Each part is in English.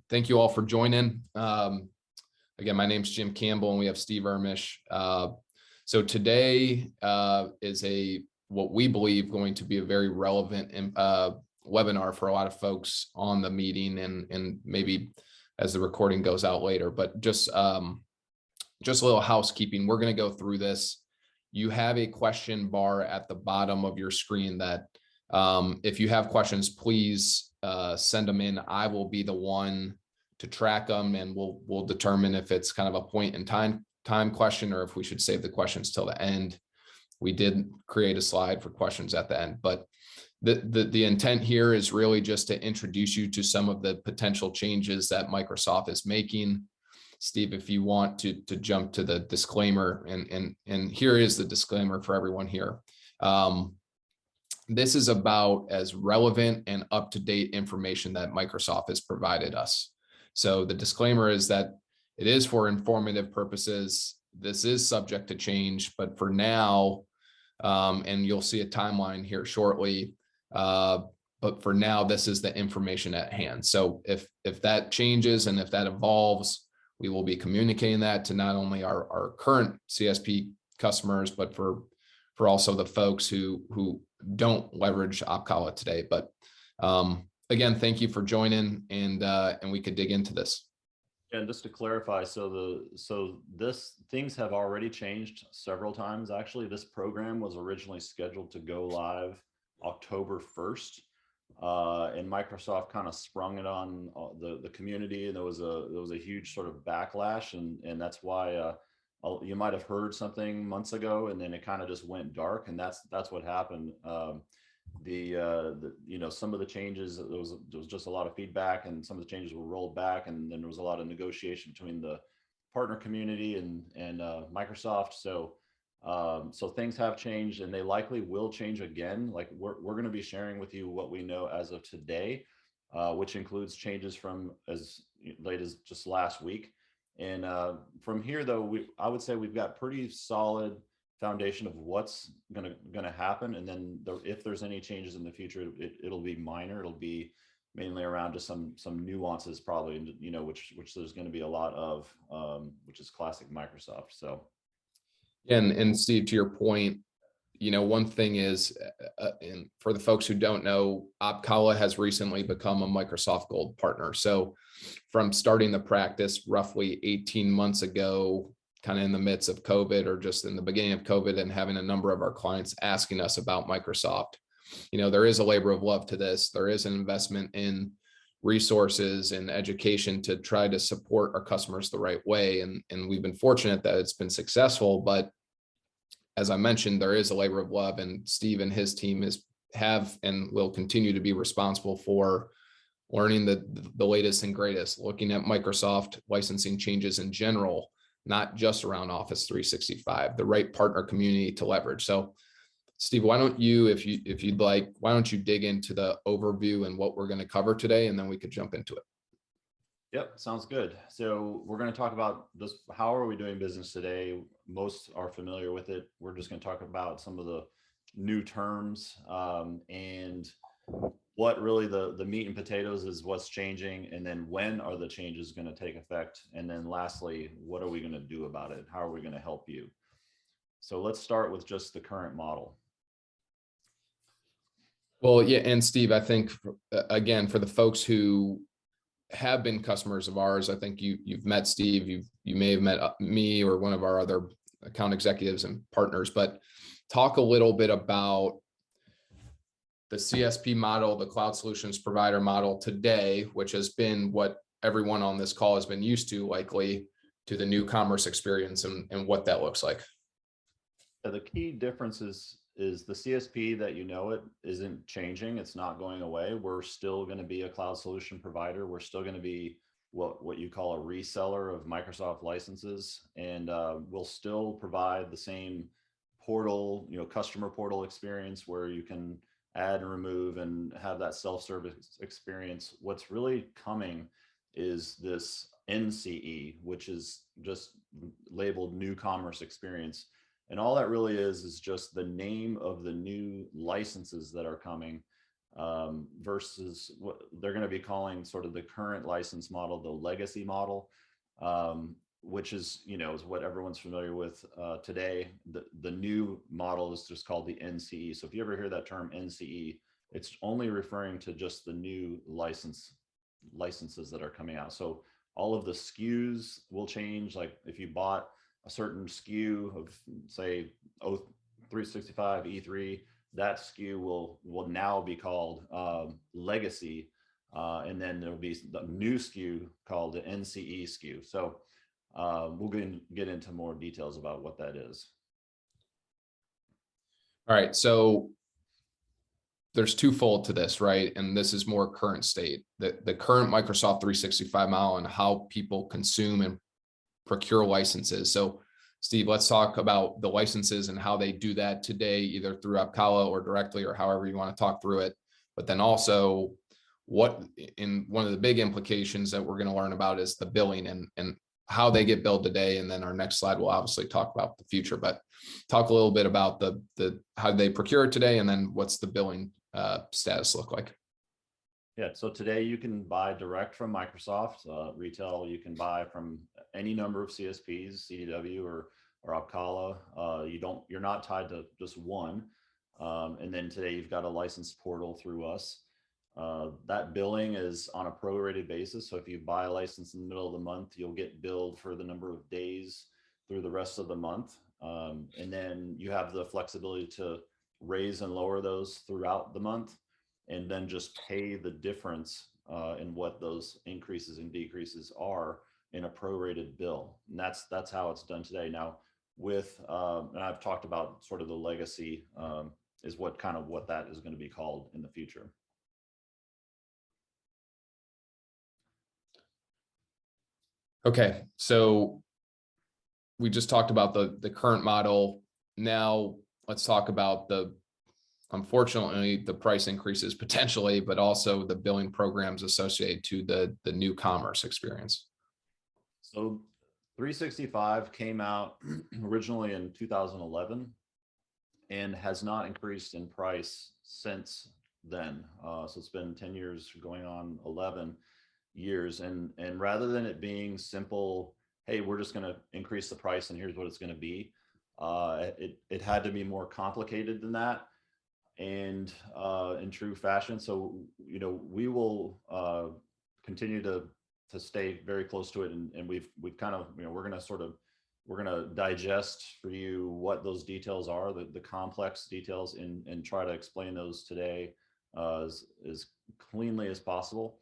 thank you all for joining. Again, my name's Jim Campbell and we have Steve Ermish. So today is what we believe going to be a very relevant webinar for a lot of folks on the meeting and maybe as the recording goes out later, but just a little housekeeping. We're going to go through this. You have a question bar at the bottom of your screen that if you have questions, please send them in. I will be the one to track them, and we'll determine if it's kind of a point in time question or if we should save the questions till the end. We did create a slide for questions at the end, but the intent here is really just to introduce you to some of the potential changes that Microsoft is making. Steve, if you want to jump to the disclaimer, and here is the disclaimer for everyone here. This is about as relevant and up-to-date information that Microsoft has provided us. So the disclaimer is that it is for informative purposes. This is subject to change, but for now, and you'll see a timeline here shortly, but for now, this is the information at hand. So if that changes and if that evolves, we will be communicating that to not only our current CSP customers, but for also the folks who don't leverage Opkalla today. But again, thank you for joining, and we could dig into this. And just to clarify, so things have already changed several times. Actually, this program was originally scheduled to go live October 1st, and Microsoft kind of sprung it on the community, and there was a huge sort of backlash, and that's why you might have heard something months ago, and then it kind of just went dark, and that's what happened. Some of the changes, there was just a lot of feedback, and some of the changes were rolled back, and then there was a lot of negotiation between the partner community and Microsoft. So things have changed, and they likely will change again. Like we're going to be sharing with you what we know as of today, which includes changes from as late as just last week. And from here, though, I would say we've got pretty solid foundation of what's gonna happen, and then if there's any changes in the future, it'll be minor. It'll be mainly around just some nuances, probably, which there's going to be a lot of, which is classic Microsoft. So, and Steve, to your point, one thing is, and for the folks who don't know, Opkalla has recently become a Microsoft Gold partner. So from starting the practice roughly 18 months ago, kind of in the midst of COVID or just in the beginning of COVID, and having a number of our clients asking us about Microsoft, there is a labor of love to this. There is an investment in resources and education to try to support our customers the right way. And we've been fortunate that it's been successful, but as I mentioned, there is a labor of love, and Steve and his team have and will continue to be responsible for learning the latest and greatest, looking at Microsoft licensing changes in general, not just around Office 365, the right partner community to leverage. So Steve, why don't you, if you'd like, why don't you dig into the overview and what we're going to cover today, and then we could jump into it. Yep, sounds good. So we're going to talk about this. How are we doing business today? Most are familiar with it. We're just going to talk about some of the new terms, and what really the meat and potatoes is what's changing, and then when are the changes going to take effect, and then lastly, what are we going to do about it? How are we going to help you? So let's start with just the current model. Well, yeah, and Steve, I think again, for the folks who have been customers of ours, I think you've met Steve, you may have met me or one of our other account executives and partners, but talk a little bit about the CSP model, the cloud solutions provider model today, which has been what everyone on this call has been used to, likely, to the new commerce experience and what that looks like. The key difference is the CSP that it isn't changing. It's not going away. We're still going to be a cloud solution provider. We're still going to be what you call a reseller of Microsoft licenses, and we'll still provide the same portal, customer portal experience where you can add and remove and have that self-service experience. What's really coming is this NCE, which is just labeled new commerce experience. And all that really is just the name of the new licenses that are coming. versus what they're going to be calling sort of the current license model, the legacy model, which is, is what everyone's familiar with today. The new model is just called the NCE. So if you ever hear that term NCE, it's only referring to just the new licenses that are coming out. So all of the SKUs will change. Like if you bought a certain SKU of, say, 365 E3, that SKU will now be called legacy, and then there'll be the new SKU called the NCE SKU. So we'll get into more details about what that is. All right, so there's twofold to this, right? And this is more current state, the current Microsoft 365 model and how people consume and procure licenses. So Steve, let's talk about the licenses and how they do that today, either through Opkalla or directly, or however you want to talk through it. But then also what in one of the big implications that we're going to learn about is the billing and how they get billed today. And then our next slide will obviously talk about the future, but talk a little bit about the how they procure it today, and then what's the billing status look like. Yeah, so today you can buy direct from Microsoft. Retail, you can buy from any number of CSPs, CDW or Opkalla. You're not tied to just one. And then today you've got a license portal through us. That billing is on a prorated basis. So if you buy a license in the middle of the month, you'll get billed for the number of days through the rest of the month. And then you have the flexibility to raise and lower those throughout the month, and then just pay the difference in what those increases and decreases are in a prorated bill. And that's how it's done today. Now, with and I've talked about sort of the legacy is what that is going to be called in the future. Okay, so we just talked about the current model. Now let's talk about unfortunately, the price increases potentially, but also the billing programs associated to the new commerce experience. So 365 came out originally in 2011 and has not increased in price since then. So it's been 10 years going on 11 years. And rather than it being simple, hey, we're just going to increase the price and here's what it's going to be, it had to be more complicated than that, and in true fashion. So, we will continue to stay very close to it. And we've kind of, we're going to digest for you what those details are, the complex details, and try to explain those today as cleanly as possible.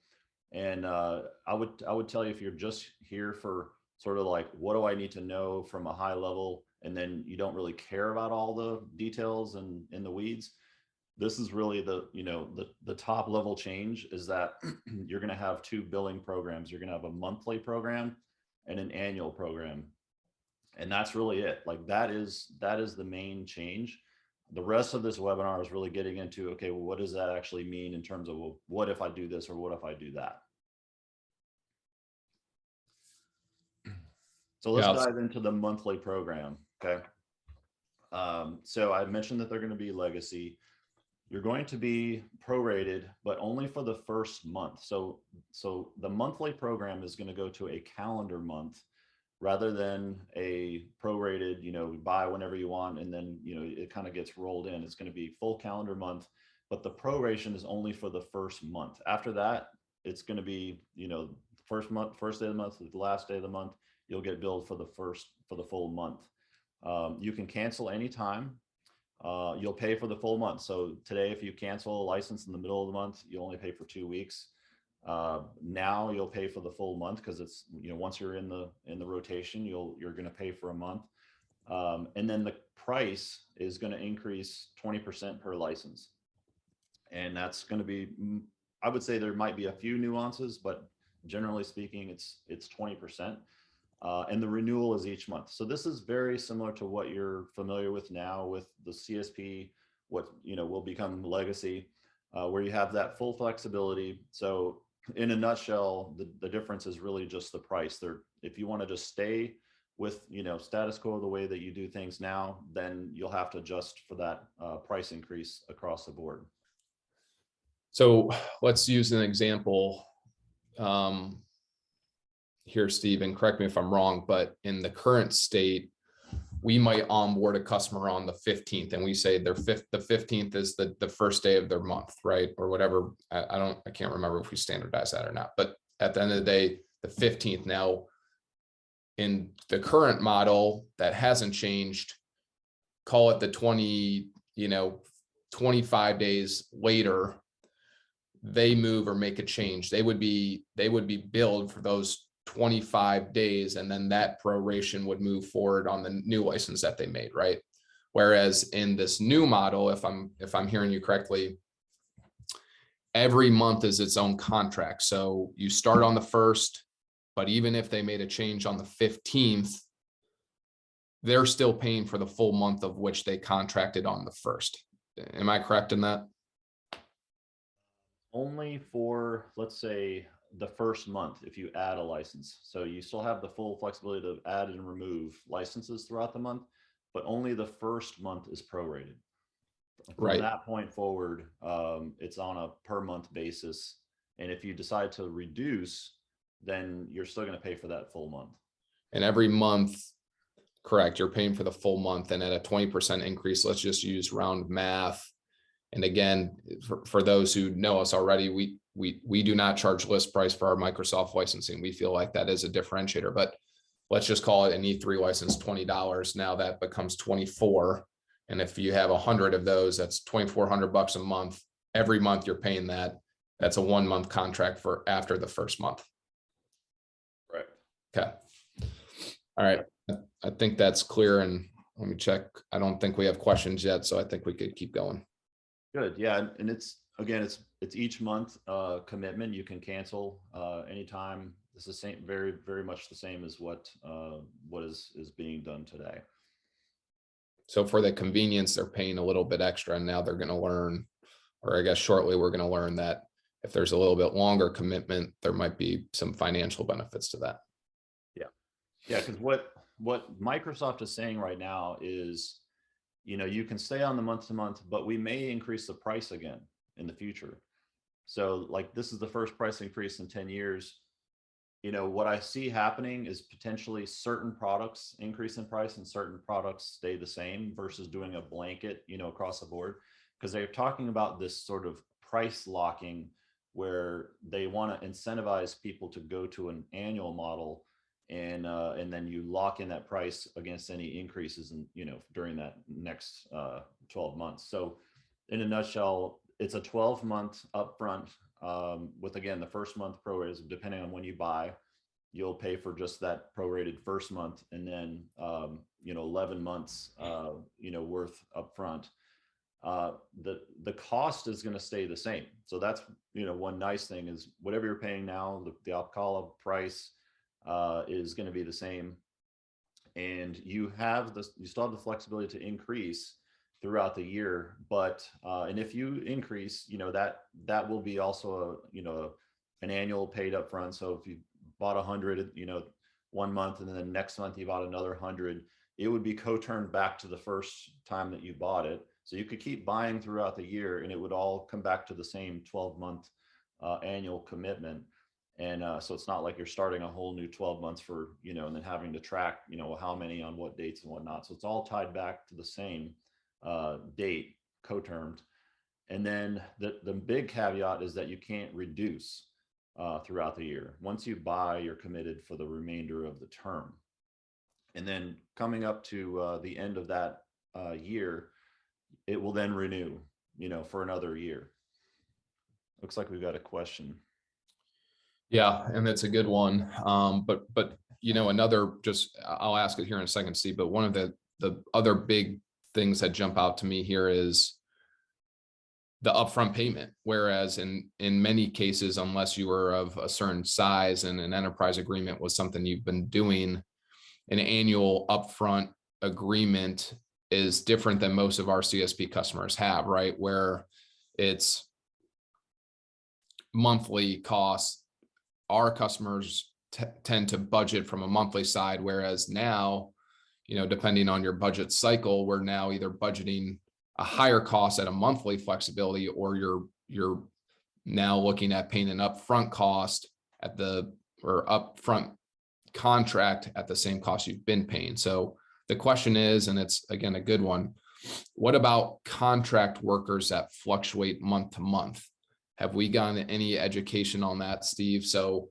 And I would tell you, if you're just here for sort of like, what do I need to know from a high level, and then you don't really care about all the details and in the weeds, this is really the top level change, is that you're going to have two billing programs. You're going to have a monthly program and an annual program. And that's really it. Like that is the main change. The rest of this webinar is really getting into, okay, well, what does that actually mean in terms of, well, what if I do this or what if I do that? So let's dive into the monthly program. Okay. So I mentioned that they're going to be legacy. You're going to be prorated, but only for the first month. So the monthly program is going to go to a calendar month rather than a prorated, buy whenever you want, and then, it kind of gets rolled in. It's going to be full calendar month, but the proration is only for the first month. After that, it's going to be, first day of the month, the last day of the month, you'll get billed for the full month. You can cancel anytime. You'll pay for the full month. So today, if you cancel a license in the middle of the month, you only pay for 2 weeks. Now you'll pay for the full month, because it's, once you're in the rotation, you're going to pay for a month. And then the price is going to increase 20% per license. And that's going to be, I would say there might be a few nuances, but generally speaking, it's 20%. And the renewal is each month. So this is very similar to what you're familiar with now with the CSP, what will become legacy, where you have that full flexibility. So in a nutshell, the difference is really just the price. If you want to just stay with status quo the way that you do things now, then you'll have to adjust for that price increase across the board. So let's use an example here, Steve, and correct me if I'm wrong, but in the current state, we might onboard a customer on the 15th, and we say the 15th is the first day of their month, right? Or whatever. I can't remember if we standardize that or not, but at the end of the day, the 15th. Now, in the current model that hasn't changed, call it the 25 days later, they move or make a change, they would be billed for those 25 days, and then that proration would move forward on the new license that they made, right? Whereas in this new model, if I'm hearing you correctly, every month is its own contract. So you start on the 1st, but even if they made a change on the 15th, they're still paying for the full month of which they contracted on the 1st. Am I correct in that? Only for, let's say, the first month, if you add a license. So you still have the full flexibility to add and remove licenses throughout the month, but only the first month is prorated. From Right. that point forward, it's on a per month basis. And if you decide to reduce, then you're still going to pay for that full month. And every month, correct, you're paying for the full month. And at a 20% increase, let's just use round math. And again, for those who know us already, we do not charge list price for our Microsoft licensing. We feel like that is a differentiator, but let's just call it an E3 license, $20. Now that becomes 24. And if you have 100 of those, that's $2,400 a month. Every month you're paying that. That's a 1-month contract for after the first month. Right. Okay. All right. I think that's clear. And let me check. I don't think we have questions yet, so I think we could keep going. Good. Yeah. And it's, again, it's each month commitment. You can cancel anytime. It's the same, very, very much the same as what is being done today. So for the convenience, they're paying a little bit extra, and now they're going to learn, or I guess shortly we're going to learn that if there's a little bit longer commitment, there might be some financial benefits to that. Yeah. Yeah. Because what Microsoft is saying right now is, you can stay on the month to month, but we may increase the price again in the future. So like, this is the first price increase in 10 years. What I see happening is potentially certain products increase in price and certain products stay the same versus doing a blanket, across the board, because they're talking about this sort of price locking where they want to incentivize people to go to an annual model, and then you lock in that price against any increases in, during that next 12 months. So in a nutshell, it's a 12-month upfront with, again, the first month prorated, depending on when you buy, you'll pay for just that prorated first month, and then 11 months worth upfront. The cost is going to stay the same. So that's, one nice thing is whatever you're paying now, the Opkalla price is going to be the same, and you still have the flexibility to increase throughout the year. But and if you increase, that will be also an annual paid up front. So if you bought 100, 1 month, and then the next month you bought another 100, it would be co-turned back to the first time that you bought it. So you could keep buying throughout the year, and it would all come back to the same 12-month annual commitment. And so it's not like you're starting a whole new 12 months for, and then having to track, how many on what dates and whatnot. So it's all tied back to the same date, co-termed. And then the big caveat is that you can't reduce throughout the year. Once you buy, you're committed for the remainder of the term. And then coming up to the end of that year, it will then renew, for another year. Looks like we've got a question. Yeah, and that's a good one. But another, just I'll ask it here in a second, Steve. But one of the other big things that jump out to me here is the upfront payment. Whereas in many cases, unless you were of a certain size and an enterprise agreement was something you've been doing, an annual upfront agreement is different than most of our CSP customers have, right? Where it's monthly costs. Our customers tend to budget from a monthly side, whereas now, depending on your budget cycle, we're now either budgeting a higher cost at a monthly flexibility, or you're now looking at paying an upfront cost at or upfront contract at the same cost you've been paying. So the question is, and it's again a good one, what about contract workers that fluctuate month to month? Have we gotten any education on that, Steve? So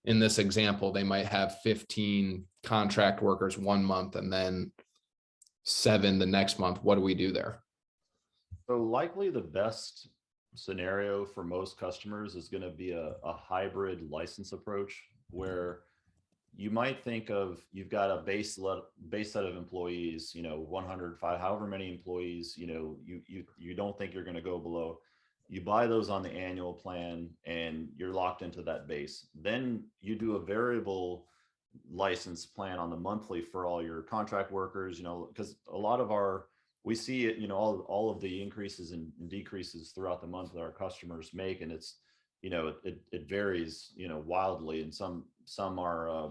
in this example, they might have 15 contract workers one month and then 7 the next month. What do we do there? So likely the best scenario for most customers is going to be a hybrid license approach, where you might think of, you've got a base set of employees, 105, however many employees, you don't think you're going to go below. You buy those on the annual plan and you're locked into that base. Then you do a variable license plan on the monthly for all your contract workers, because a lot of we see it, all of the increases and decreases throughout the month that our customers make. And it's, it varies, wildly. And some are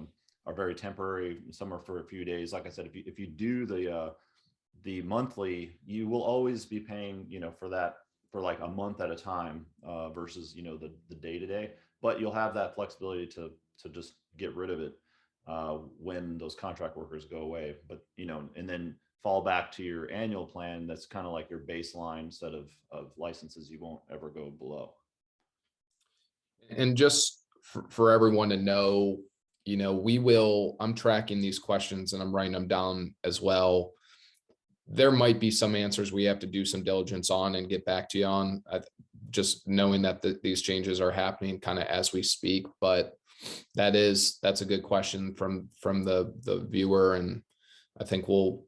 very temporary. Some are for a few days. Like I said, if you do the monthly, you will always be paying, for that, for like a month at a time, versus, the day-to-day, but you'll have that flexibility to just get rid of it when those contract workers go away. But, and then fall back to your annual plan. That's kind of like your baseline set of licenses. You won't ever go below. And just for everyone to know, I'm tracking these questions and I'm writing them down as well. There might be some answers we have to do some diligence on and get back to you on, just knowing that these changes are happening kind of as we speak. But that's a good question from the viewer. And I think we'll,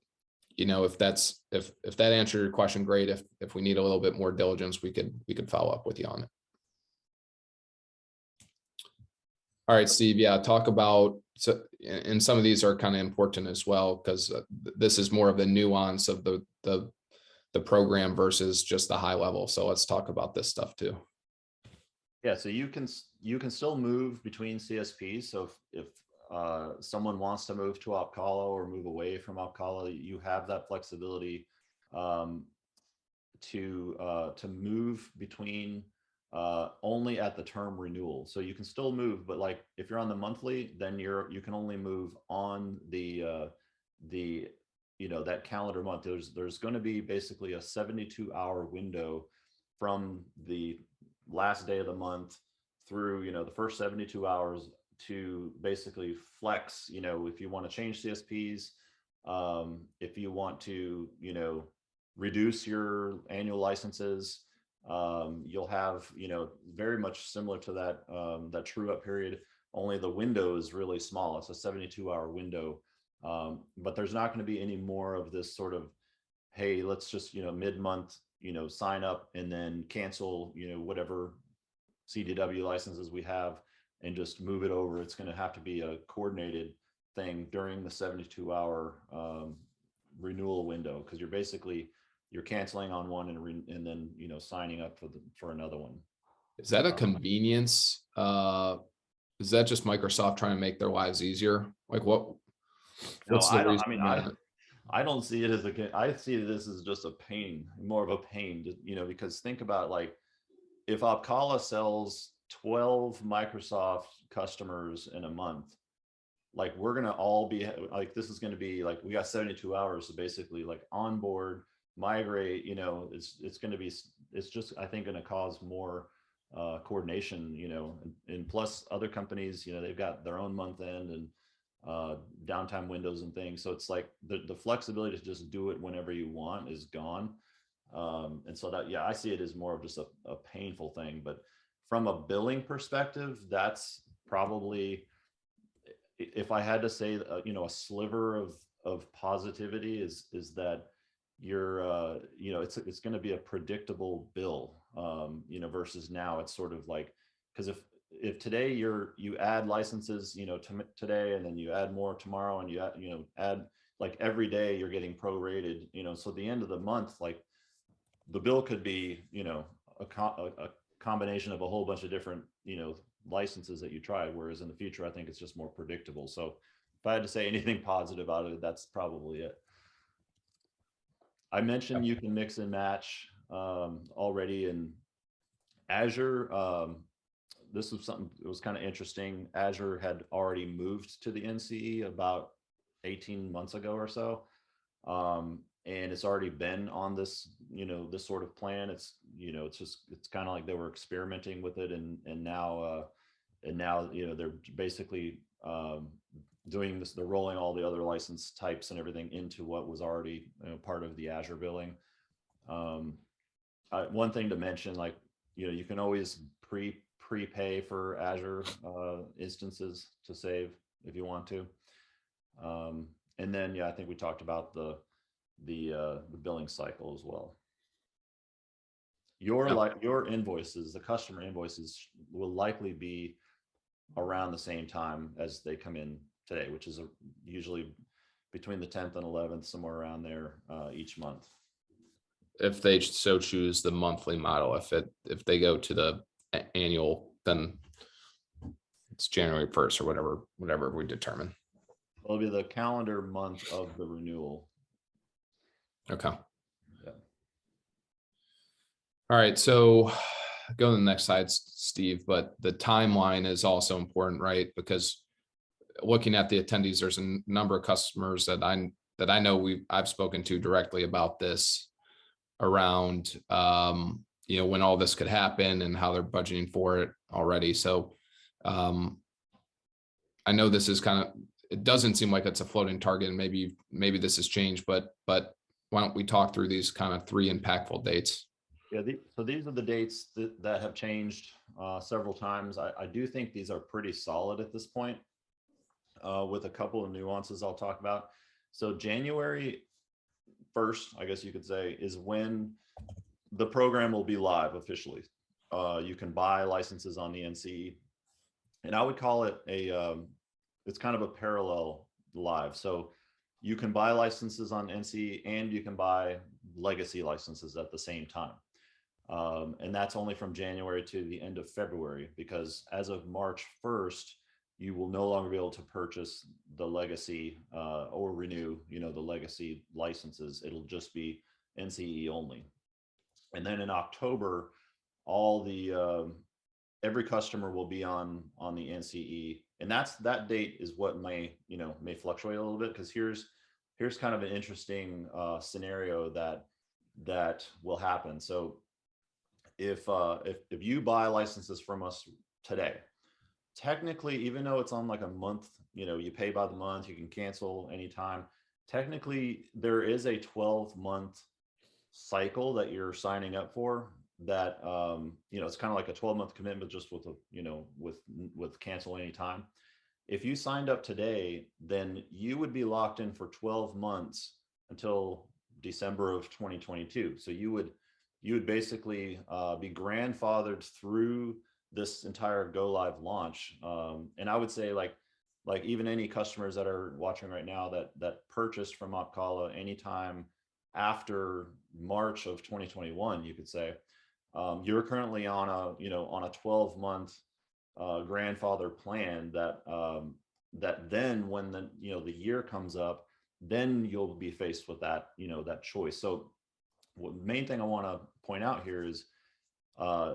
if that answered your question, great. If we need a little bit more diligence, we could follow up with you on it. All right, Steve. Yeah, talk about, and some of these are kind of important as well, because this is more of the nuance of the program versus just the high level. So let's talk about this stuff too. Yeah, so you can still move between CSPs. So if someone wants to move to Opkalla or move away from Opkalla, you have that flexibility to move between only at the term renewal. So you can still move, but like if you're on the monthly, then you can only move on the that calendar month. There's going to be basically a 72-hour window from the last day of the month through the first 72 hours to basically flex, if you want to change CSPs, if you want to reduce your annual licenses, you'll have very much similar to that true up period, only the window is really small. It's a 72-hour window, but there's not going to be any more of this sort of, hey, let's just mid-month sign up and then cancel whatever CDW licenses we have and just move it over. It's going to have to be a coordinated thing during the 72-hour renewal window, because you're canceling on one and then signing up for another one. Is that a convenience? Is that just Microsoft trying to make their lives easier? Like what's the reason? I don't see it as I see this as just a pain, more of a pain, because think about, like, if Opkalla sells 12 Microsoft customers in a month, like we're going to all be like, this is going to be like, we got 72 hours to basically like onboard, migrate, it's going to be, it's just, I think, going to cause more coordination, and plus other companies, they've got their own month end and downtime windows and things. So it's like the flexibility to just do it whenever you want is gone. And so that, yeah, I see it as more of just a painful thing. But from a billing perspective, that's probably, if I had to say, a sliver of positivity is that you're, it's going to be a predictable bill, versus now it's sort of like, because if today you add licenses, today, and then you add more tomorrow, and you add like every day you're getting prorated, so at the end of the month, like the bill could be, a combination of a whole bunch of different, licenses that you tried. Whereas in the future, I think it's just more predictable. So if I had to say anything positive out of it, that's probably it. I mentioned you can mix and match already, and Azure, this was something that was kind of interesting. Azure had already moved to the NCE about 18 months ago or so. And it's already been on this, this sort of plan. It's, it's kind of like they were experimenting with it, and now, they're basically doing this. They're rolling all the other license types and everything into what was already part of the Azure billing. One thing to mention, like, you can always prepay for Azure instances to save if you want to. And then, yeah, I think we talked about the billing cycle as well. Your invoices, the customer invoices, will likely be around the same time as they come in today, which is usually between the 10th and 11th, somewhere around there each month. If they so choose the monthly model. If they go to the annual, then it's January 1st or whatever we determine. It'll be the calendar month of the renewal. Okay. Yeah. All right. So go to the next slide, Steve, but the timeline is also important, right? Because looking at the attendees, there's a number of customers that I know I've spoken to directly about this around, when all this could happen and how they're budgeting for it already. So I know this is it doesn't seem like it's a floating target, and maybe this has changed, but why don't we talk through these kind of 3 impactful dates? Yeah, so these are the dates that have changed several times. I do think these are pretty solid at this point, with a couple of nuances I'll talk about. So January 1st, I guess you could say, is when the program will be live officially. You can buy licenses on the NCE, and I would call it it's kind of a parallel live. So you can buy licenses on NCE and you can buy legacy licenses at the same time. And that's only from January to the end of February, because as of March 1st, you will no longer be able to purchase the legacy or renew, the legacy licenses. It'll just be NCE only. And then in October, all the every customer will be on the NCE, and that date is what may fluctuate a little bit, because here's kind of an interesting scenario that will happen. So if you buy licenses from us today, technically, even though it's on like a month, you pay by the month, you can cancel anytime. Technically, there is a 12-month cycle that you're signing up for, that it's kind of like a 12-month commitment, just with with cancel anytime. If you signed up today, then you would be locked in for 12 months until December of 2022. So you would basically be grandfathered through this entire go live launch. And I would say, like even any customers that are watching right now that purchased from Opkalla anytime after March of 2021, you could say, you're currently on a 12-month grandfather plan that then when the year comes up, then you'll be faced with that that choice. So the main thing I want to point out here is,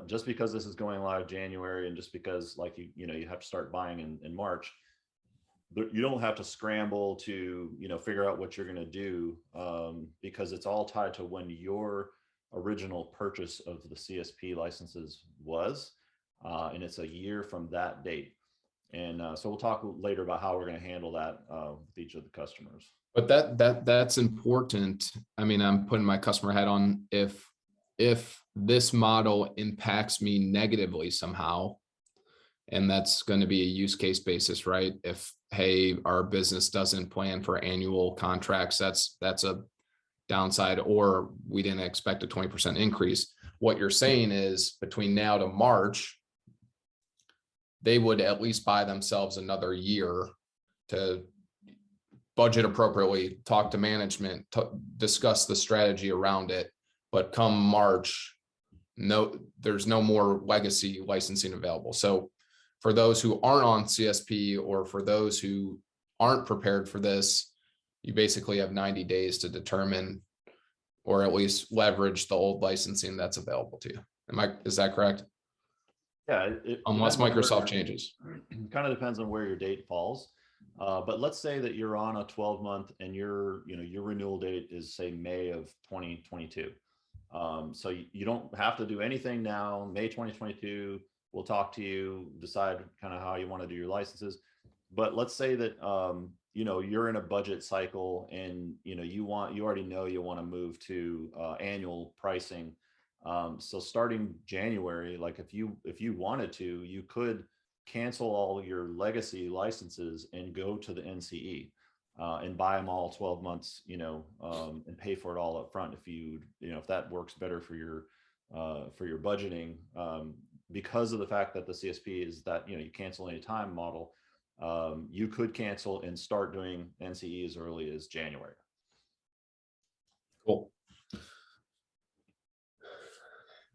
just because this is going live January, and just because you have to start buying in March, you don't have to scramble to figure out what you're going to do, because it's all tied to when your original purchase of the CSP licenses was, and it's a year from that date. And so we'll talk later about how we're going to handle that with each of the customers. But that's important. I mean, I'm putting my customer hat on. If this model impacts me negatively somehow, and that's going to be a use case basis, right? If, hey, our business doesn't plan for annual contracts, that's a downside, or we didn't expect a 20% increase. What you're saying is between now to March, they would at least buy themselves another year to budget appropriately, talk to management, discuss the strategy around it. But come March, there's no more legacy licensing available. So for those who aren't on CSP, or for those who aren't prepared for this, you basically have 90 days to determine, or at least leverage the old licensing that's available to you. Is that correct? Yeah, it unless depends on where Microsoft changes. kind of depends on where your date falls. But let's say that you're on a 12-month and your renewal date is say May of 2022. So you don't have to do anything now. May 2022, we'll talk to you, decide kind of how you want to do your licenses. But let's say that you're in a budget cycle and you already know you want to move to annual pricing. So starting January, like if you wanted to, you could cancel all your legacy licenses and go to the NCE and buy them all 12 months, and pay for it all up front if that works better for your budgeting, because of the fact that the CSP is that you cancel any time model. You could cancel and start doing NCE as early as January. Cool.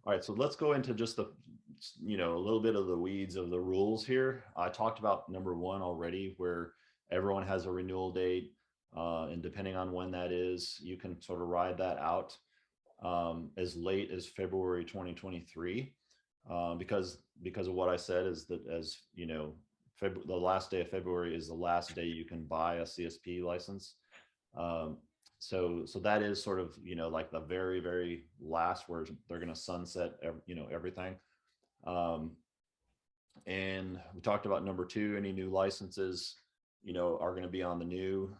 All right, so let's go into just a little bit of the weeds of the rules here. I talked about number one already, where everyone has a renewal date, and depending on when that is, you can sort of ride that out as late as February 2023, because of what I said is that, as you know, the last day of February is the last day you can buy a CSP license. So that is sort of, like the very, very last where they're going to sunset, everything. And we talked about number two, any new licenses, are going to be on the new.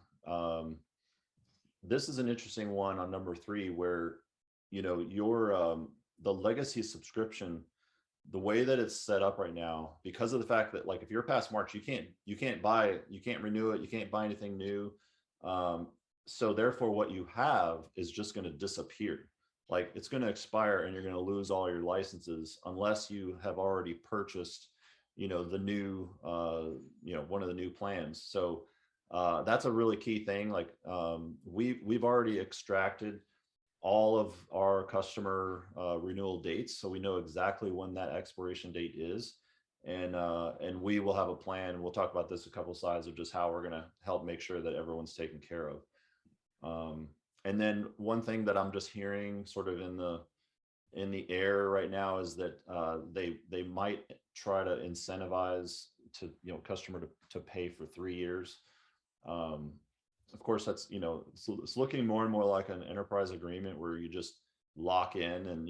This is an interesting one on number three, where, your, the legacy subscription, the way that it's set up right now, because of the fact that, like, if you're past March, you can't buy it, you can't renew it, you can't buy anything new. So therefore what you have is just going to disappear. Like, it's going to expire and you're going to lose all your licenses unless you have already purchased, the new, one of the new plans. So that's a really key thing. Like, we've already extracted all of our customer renewal dates, so we know exactly when that expiration date is, and we will have a plan. We'll talk about this a couple slides of just how we're going to help make sure that everyone's taken care of. And then one thing that I'm just hearing sort of in the air right now is that they might try to incentivize to customer to pay for 3 years. Of course, that's it's looking more and more like an enterprise agreement where you just lock in, and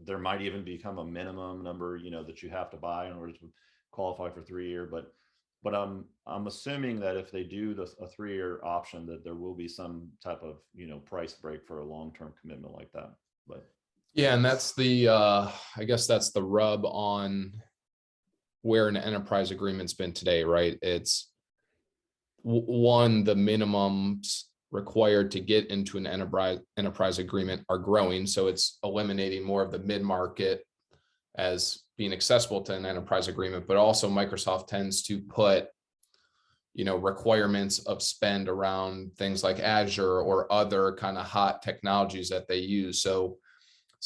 there might even become a minimum number that you have to buy in order to qualify for 3 year. But I'm assuming that if they do a 3-year option, that there will be some type of price break for a long-term commitment like that. But yeah, and that's the I guess that's the rub on where an enterprise agreement's been today, right? It's one, the minimums required to get into an enterprise agreement are growing, so it's eliminating more of the mid-market as being accessible to an enterprise agreement. But also Microsoft tends to put requirements of spend around things like Azure or other kind of hot technologies that they use. So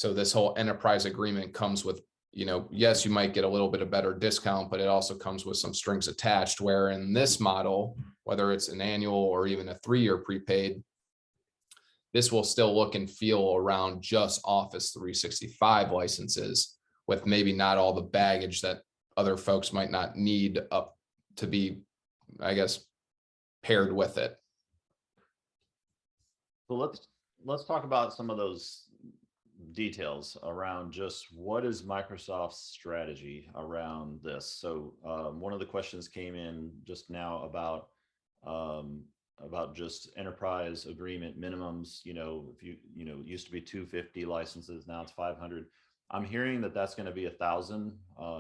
this whole enterprise agreement comes with, yes, you might get a little bit of better discount, but it also comes with some strings attached, where in this model, whether it's an annual or even a 3-year prepaid, this will still look and feel around just Office 365 licenses, with maybe not all the baggage that other folks might not need up to be, I guess, paired with it. So let's talk about some of those details around just what is Microsoft's strategy around this. So one of the questions came in just now about just enterprise agreement minimums. If you used to be 250 licenses, now it's 500. I'm hearing that that's going to be 1,000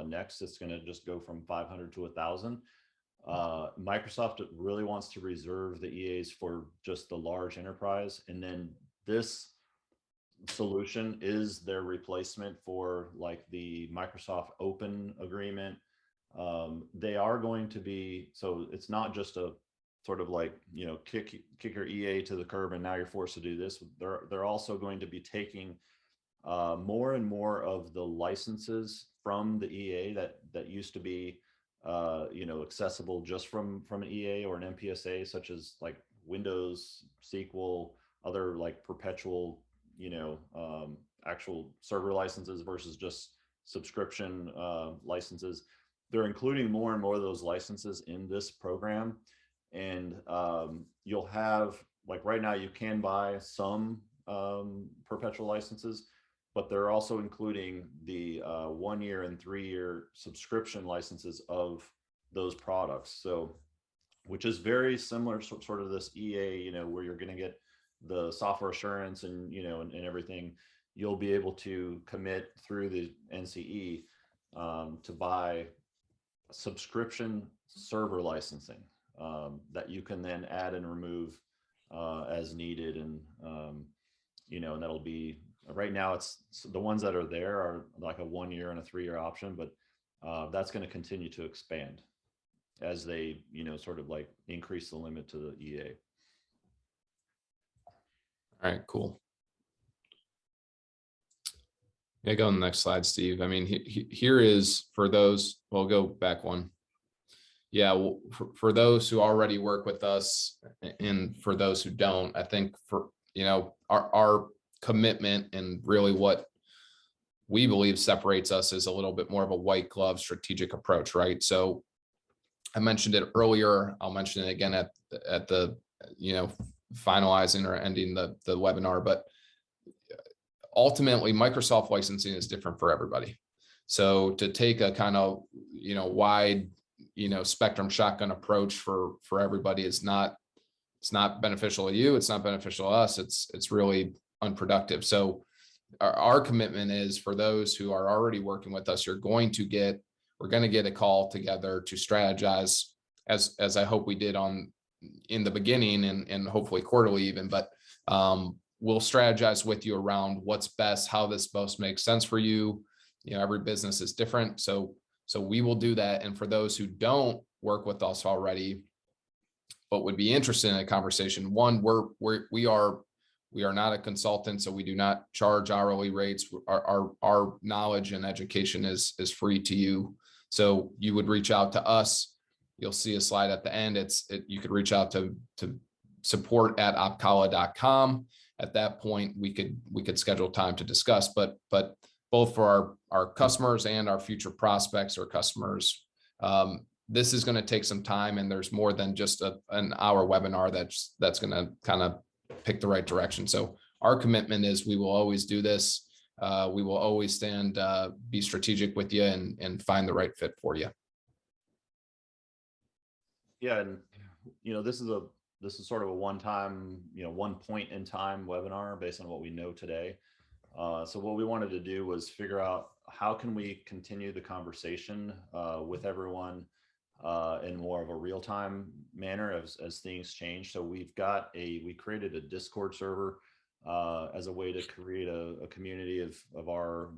next. It's going to just go from 500 to 1,000. Microsoft really wants to reserve the EAs for just the large enterprise, and then this solution is their replacement for like the Microsoft Open agreement. They are going to be, so it's not just a sort of like kick your EA to the curb and now you're forced to do this. They're also going to be taking more and more of the licenses from the EA that used to be accessible just from an EA or an MPSA, such as like Windows, SQL, other like perpetual actual server licenses versus just subscription licenses. They're including more and more of those licenses in this program. And you'll have, like right now, you can buy some perpetual licenses, but they're also including the 1 year and 3 year subscription licenses of those products. So, which is very similar sort of this EA, you know, where you're going to get the software assurance and, you know, and everything. You'll be able to commit through the NCE to buy subscription server licensing that you can then add and remove as needed. And, you know, and that'll be, right now it's the ones that are there are like a 1 year and a 3 year option, but that's going to continue to expand as they, you know, sort of like increase the limit to the EA. All right, cool. Yeah, go on the next slide, Steve. I mean, here is for those, we'll go back one. Yeah, well, for those who already work with us and for those who don't, I think for, you know, our commitment and really what we believe separates us is a little bit more of a white glove strategic approach, right? So I mentioned it earlier. I'll mention it again at the, you know, finalizing or ending the webinar, but ultimately Microsoft licensing is different for everybody. So to take a kind of, you know, wide, you know, spectrum shotgun approach for everybody is not, it's not beneficial to you. It's not beneficial to us. It's really unproductive. So our commitment is for those who are already working with us, we're going to get a call together to strategize as I hope we did in the beginning and hopefully quarterly even, but we'll strategize with you around what's best, how this most makes sense for you. You know, every business is different. So we will do that. And for those who don't work with us already, but would be interested in a conversation, one, we are not a consultant, so we do not charge hourly rates. Our knowledge and education is free to you. So you would reach out to us. You'll see a slide at the end. You could reach out to support@opkalla.com. At that point, we could schedule time to discuss, but both for our customers and our future prospects or customers, this is going to take some time, and there's more than just an hour webinar that's going to kind of pick the right direction. So our commitment is we will always do this. We will always be strategic with you and find the right fit for you. Yeah, and you know, this is sort of a one-time, you know, one point in time webinar based on what we know today. So what we wanted to do was figure out how can we continue the conversation with everyone in more of a real-time manner as things change. So we created a Discord server as a way to create a community of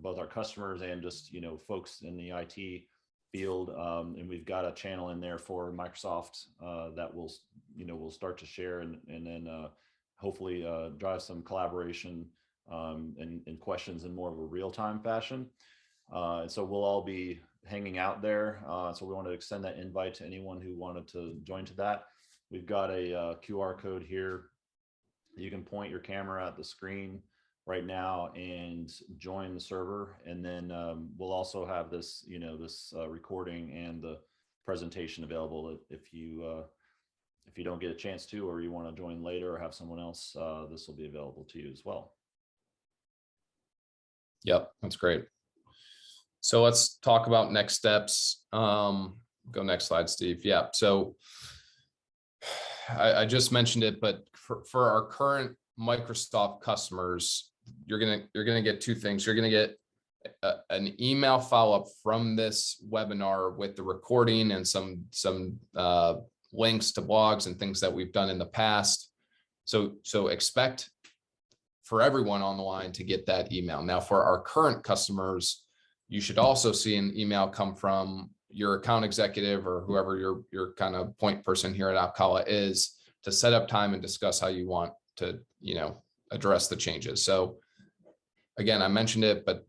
both our customers and just, you know, folks in the IT field. And we've got a channel in there for Microsoft that we'll start to share and then hopefully drive some collaboration and questions in more of a real-time fashion. And so we'll all be hanging out there. So we want to extend that invite to anyone who wanted to join to that. We've got a QR code here. You can point your camera at the screen right now and join the server. And then we'll also have this, you know, this recording and the presentation available if you don't get a chance to, or you want to join later or have someone else, this will be available to you as well. Yep, that's great. So let's talk about next steps. Go next slide, Steve. Yeah, so I just mentioned it, but for our current Microsoft customers, you're gonna get two things. You're gonna get an email follow-up from this webinar with the recording and some links to blogs and things that we've done in the past. So expect for everyone on the line to get that email. Now, for our current customers, you should also see an email come from your account executive or whoever your kind of point person here at Opkalla is to set up time and discuss how you want to, you know, address the changes. So again, I mentioned it, but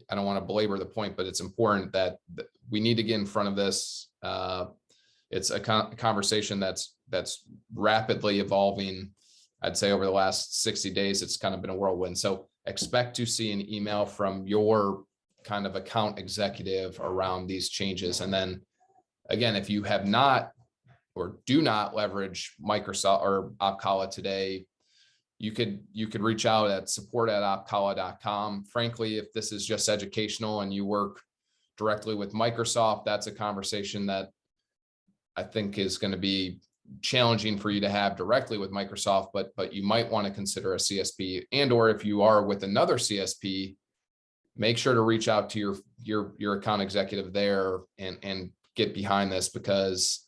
I don't want to belabor the point, but it's important that we need to get in front of this. It's a conversation that's rapidly evolving. I'd say over the last 60 days, it's kind of been a whirlwind. So expect to see an email from your kind of account executive around these changes. And then again, if you have not or do not leverage Microsoft or Opkalla today, you could reach out at support@opkalla.com. Frankly, if this is just educational and you work directly with Microsoft, that's a conversation that I think is going to be challenging for you to have directly with Microsoft, but you might want to consider a CSP, and or if you are with another CSP, make sure to reach out to your account executive there and get behind this, because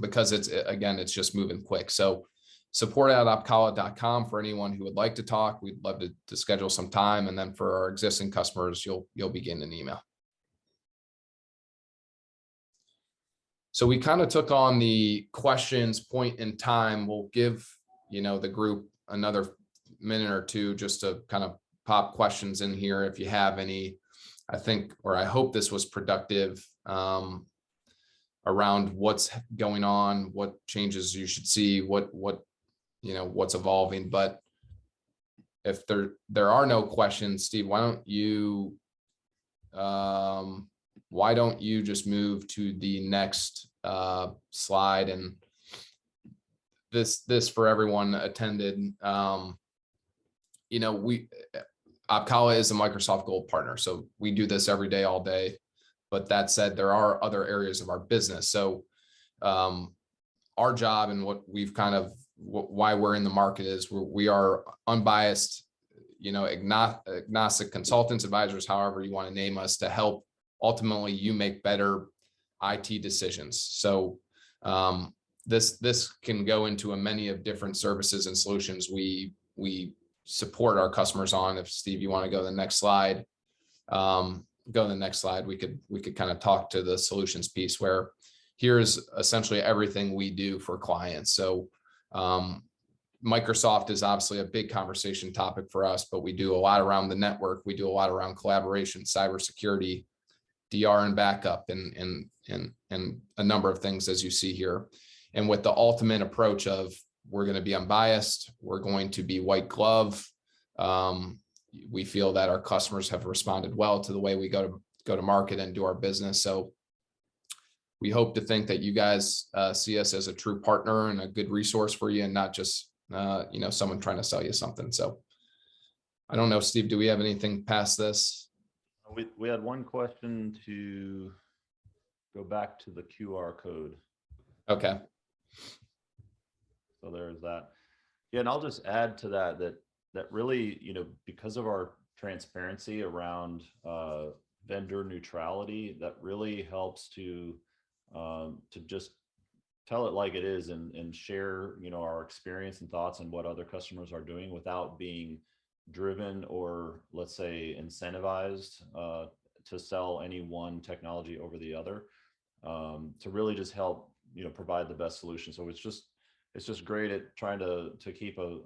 it's just moving quick. So support@opkalla.com for anyone who would like to talk. We'd love to schedule some time. And then for our existing customers, you'll be getting an email. So we kind of took on the questions point in time. We'll give, the group another minute or two just to kind of pop questions in here if you have any. I think, or I hope this was productive around what's going on, what changes you should see, what's evolving. But if there are no questions, Steve, why don't you just move to the next slide? And this for everyone attended, Opkalla is a Microsoft Gold partner, so we do this every day, all day. But that said, there are other areas of our business. So our job and what we've why we're in the market is we are unbiased, agnostic consultants, advisors, however you want to name us, to help ultimately you make better IT decisions. So this can go into a many of different services and solutions we support our customers on. If Steve, you want to go to the next slide, we could kind of talk to the solutions piece, where here's essentially everything we do for clients. So Microsoft is obviously a big conversation topic for us, but we do a lot around the network. We do a lot around collaboration, cybersecurity, DR and backup, and a number of things, as you see here. And with the ultimate approach of, we're going to be unbiased, we're going to be white glove. We feel that our customers have responded well to the way we go to market and do our business. So we hope to think that you guys see us as a true partner and a good resource for you, and not just someone trying to sell you something. So I don't know, Steve, do we have anything past this? We had one question to go back to the QR code. Okay. So there's that. Yeah, and I'll just add to that really, because of our transparency around vendor neutrality, that really helps to just tell it like it is, and share, our experience and thoughts and what other customers are doing without being driven or, let's say, incentivized to sell any one technology over the other, to really just help, provide the best solution. So it's just great at trying to keep a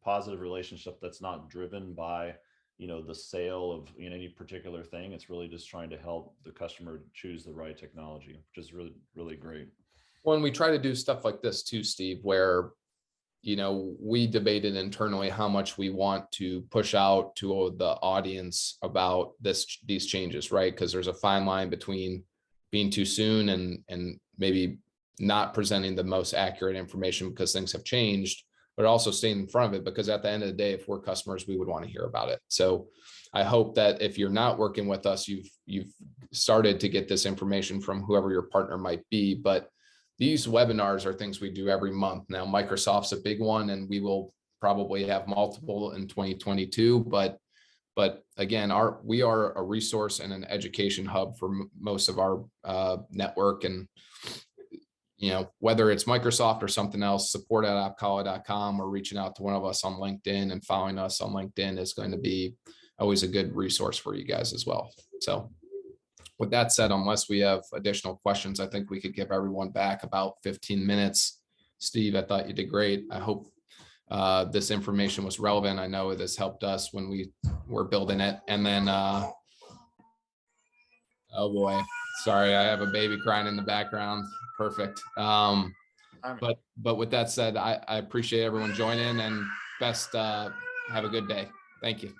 positive relationship that's not driven by, the sale of any particular thing. It's really just trying to help the customer choose the right technology, which is really, really great. When we try to do stuff like this too, Steve, where, we debated internally how much we want to push out to the audience about these changes, right? Because there's a fine line between being too soon and maybe not presenting the most accurate information because things have changed, but also staying in front of it, because at the end of the day, if we're customers, we would want to hear about it. So I hope that if you're not working with us, you've started to get this information from whoever your partner might be. But these webinars are things we do every month. Now, Microsoft's a big one, and we will probably have multiple in 2022. But again, we are a resource and an education hub for most of our network. And whether it's Microsoft or something else, support@opkalla.com, or reaching out to one of us on LinkedIn and following us on LinkedIn is going to be always a good resource for you guys as well. So with that said, unless we have additional questions, I think we could give everyone back about 15 minutes. Steve, I thought you did great. I hope this information was relevant. I know this helped us when we were building it. And then, oh boy, sorry, I have a baby crying in the background. Perfect. But with that said, I appreciate everyone joining, and best, have a good day. Thank you.